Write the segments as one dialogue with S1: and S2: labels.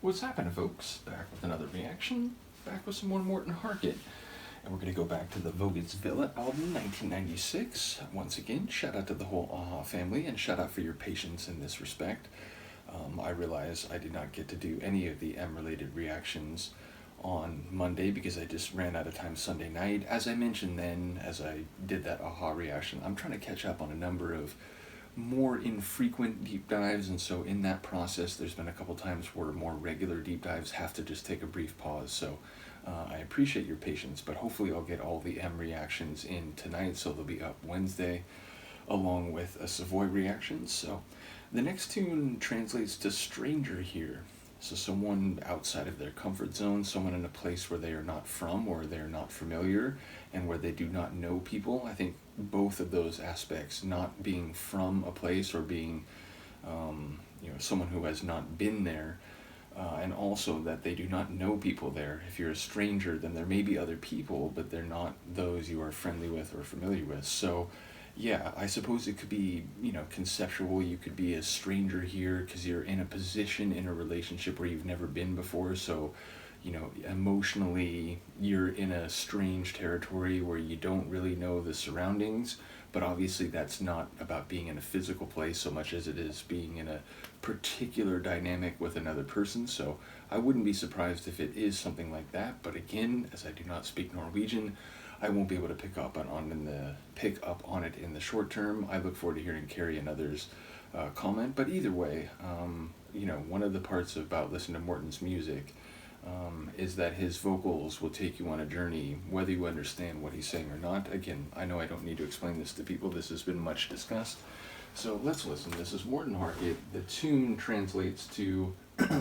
S1: What's happening, folks? Back with another reaction, back with some more Morten Harket. And we're going to go back to the Vogts Villa album, 1996. Once again, shout out to the whole AHA family, and shout out for your patience in this respect. I realize I did not get to do any of the M-related reactions on Monday because I just ran out of time Sunday night. As I mentioned then, as I did that AHA reaction, I'm trying to catch up on a number of more infrequent deep dives, and so in that process there's been a couple times where more regular deep dives have to just take a brief pause. So I appreciate your patience, but hopefully I'll get all the M reactions in tonight, so they'll be up Wednesday along with a Savoy reaction. So the next tune translates to stranger here. So someone outside of their comfort zone, someone in a place where they are not from or they're not familiar and where they do not know people. I think both of those aspects, not being from a place or being someone who has not been there, and also that they do not know people there. If you're a stranger, then there may be other people, but they're not those you are friendly with or familiar with. So yeah, I suppose it could be, conceptual. You could be a stranger here because you're in a position in a relationship where you've never been before. So, emotionally, you're in a strange territory where you don't really know the surroundings. But obviously that's not about being in a physical place so much as it is being in a particular dynamic with another person. So I wouldn't be surprised if it is something like that. But again, as I do not speak Norwegian, I won't be able to pick up on it in the short term. I look forward to hearing Carrie and others comment. But either way, one of the parts about listening to Morten's music is that his vocals will take you on a journey, whether you understand what he's saying or not. Again, I know I don't need to explain this to people. This has been much discussed. So let's listen. This is Morten Harket. The tune translates to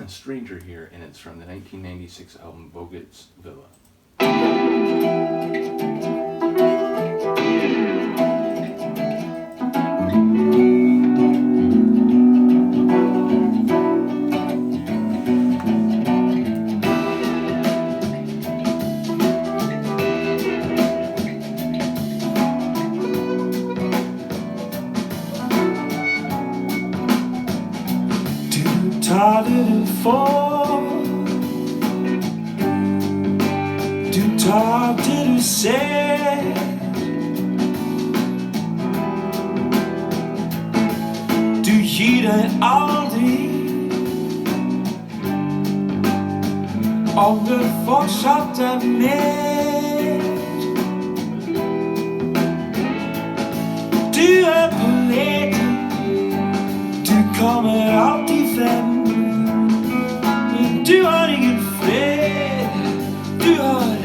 S1: Stranger Here, and it's from the 1996 album Vogts Villa.
S2: Tar det for? Du tar det du ser. Du gir deg aldri. Om det fortsatt er mer. Du er på lete. Du kommer alltid frem. Du har ingen fred. Du har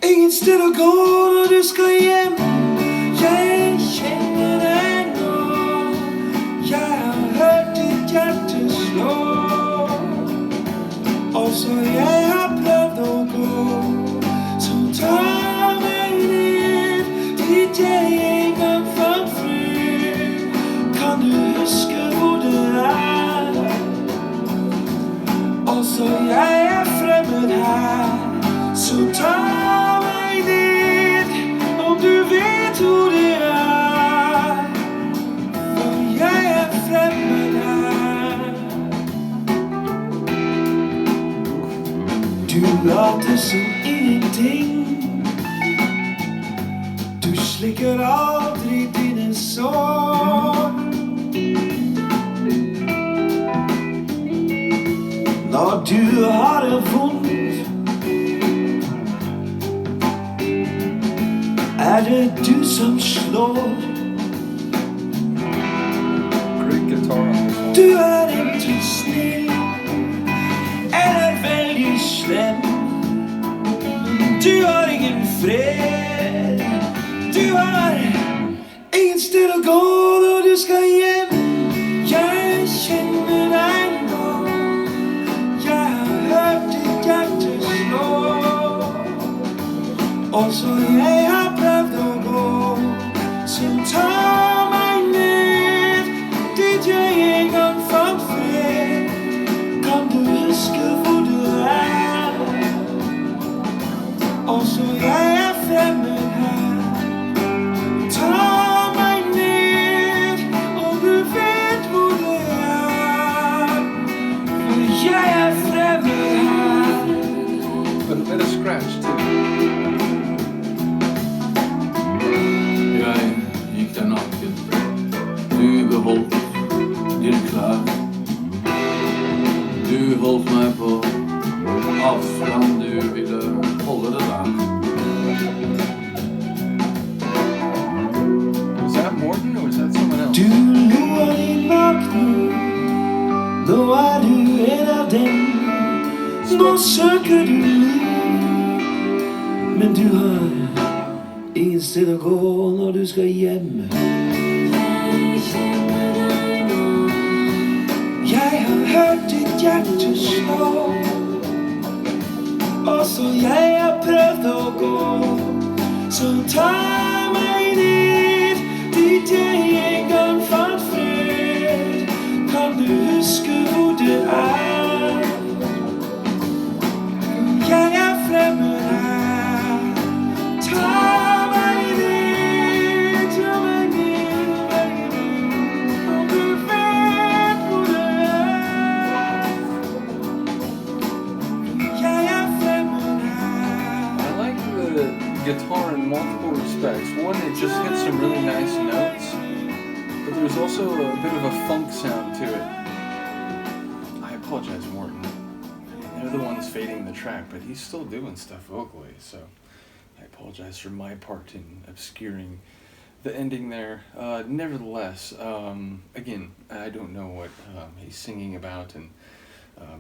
S2: ingen sted å gå når du skal hjem. Jeg kjenner deg nå. Jeg har hørt ditt hjerte slå. Også jeg har prøvd å gå. Så ta meg ned dit jeg en gang fant fri. Kan du huske hvor det er? Så jeg er fremmed her. Så ta meg dit om du vet hvor det er. For jeg er fremmed her. Du later som ingenting. Du slikker aldri dine sår. Når du har det vondt, er det du som slår. Du er ikke snill, eller veldig slem. Du har ingen fred. Du har ingen sted å gå når du skal hjem. Jeg kjenner deg nå. Og så jeg har prøvd å gå. Så ta meg ned dit jeg en gang fant fred. Kan du huske hvor du er? Og så jeg er fremmed her. Ta meg ned om du vet hvor det er. For jeg er fremmed. du holdt meg på avstand, du ville holde det der.
S1: Was that Morten or was that someone else?
S2: Du lo av din bakgrunn, nå du en av dem. Nå søker du liv, men du har ingen sted å gå når du skal hjem. Jeg kjenner deg nå. Jeg har hørt ditt hjerte slå, og så jeg har prøvd å gå. Så ta meg dit jeg en gang fant fred. Kan du huske hvor det er? Jeg er fremmed her. Ta meg dit, baby, om du vet hvor det er. Jeg er fremmed her.
S1: I like the guitar in multiple respects. One, it just hits some really nice notes, but there's also a bit of a funk sound to it. I apologize, Morten. They're the ones fading the track, but he's still doing stuff vocally, so I apologize for my part in obscuring the ending there. Nevertheless, again, I don't know what he's singing about and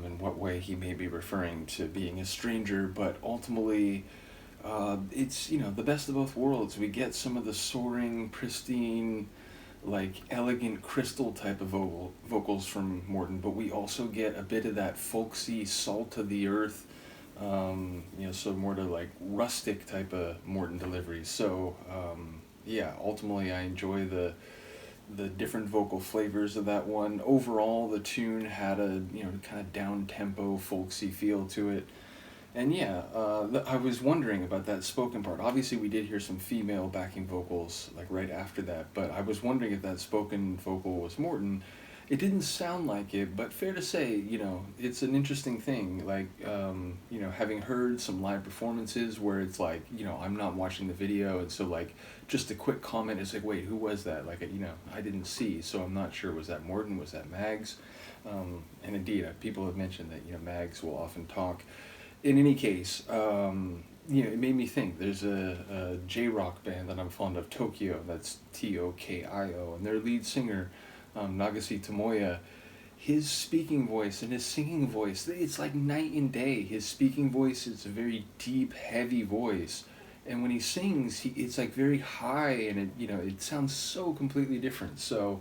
S1: in what way he may be referring to being a stranger, but ultimately it's, you know, the best of both worlds. We get some of the soaring, pristine, like elegant crystal type of vocals from Morten, but we also get a bit of that folksy, salt of the earth, you know, so more to like rustic type of Morten delivery. So yeah, ultimately I enjoy the different vocal flavors of that one. Overall, the tune had a, you know, kind of down tempo, folksy feel to it. And yeah, I was wondering about that spoken part. Obviously, we did hear some female backing vocals like right after that, but I was wondering if that spoken vocal was Morten. It didn't sound like it, but fair to say, you know, it's an interesting thing. Like, you know, having heard some live performances where it's like, you know, I'm not watching the video, and so like, just a quick comment is like, wait, who was that? Like, you know, I didn't see, so I'm not sure. Was that Morten? Was that Mags? And indeed, people have mentioned that, you know, Mags will often talk. In any case, you know, it made me think. There's a J-rock band that I'm fond of, Tokyo. That's Tokio, and their lead singer, Nagase Tomoya, his speaking voice and his singing voice, it's like night and day. His speaking voice is a very deep, heavy voice, and when he sings, it's like very high, and it, you know, it sounds so completely different. So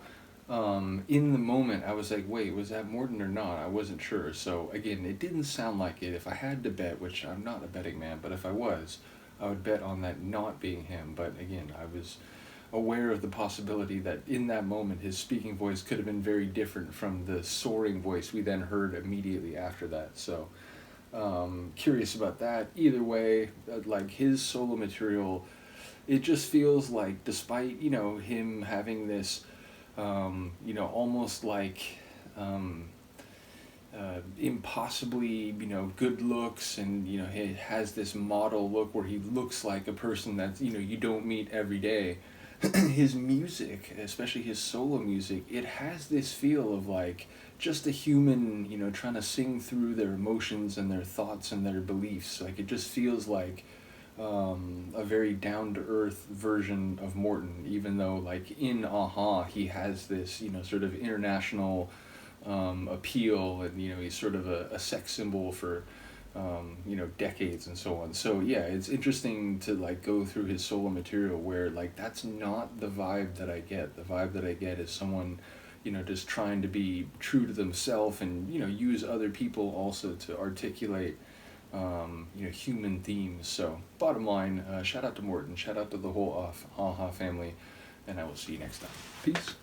S1: in the moment I was like, wait, was that Morten or not? I wasn't sure. So again, it didn't sound like it. If I had to bet, which I'm not a betting man, but if I was, I would bet on that not being him. But again, I was aware of the possibility that in that moment his speaking voice could have been very different from the soaring voice we then heard immediately after that. So curious about that. Either way, like his solo material, it just feels like, despite, you know, him having this you know, almost like impossibly, you know, good looks, and, you know, he has this model look where he looks like a person that, you know, you don't meet every day. His music, especially his solo music, it has this feel of like just a human, you know, trying to sing through their emotions and their thoughts and their beliefs. Like, it just feels like a very down-to-earth version of Morten, even though, like, in Aha, he has this, you know, sort of international appeal, and, you know, he's sort of a sex symbol for, you know, decades and so on. So, yeah, it's interesting to, like, go through his solo material where, like, that's not the vibe that I get. The vibe that I get is someone, you know, just trying to be true to themselves and, you know, use other people also to articulate you know, human themes. So bottom line, shout out to Morten, shout out to the whole Aha family, and I will see you next time. Peace.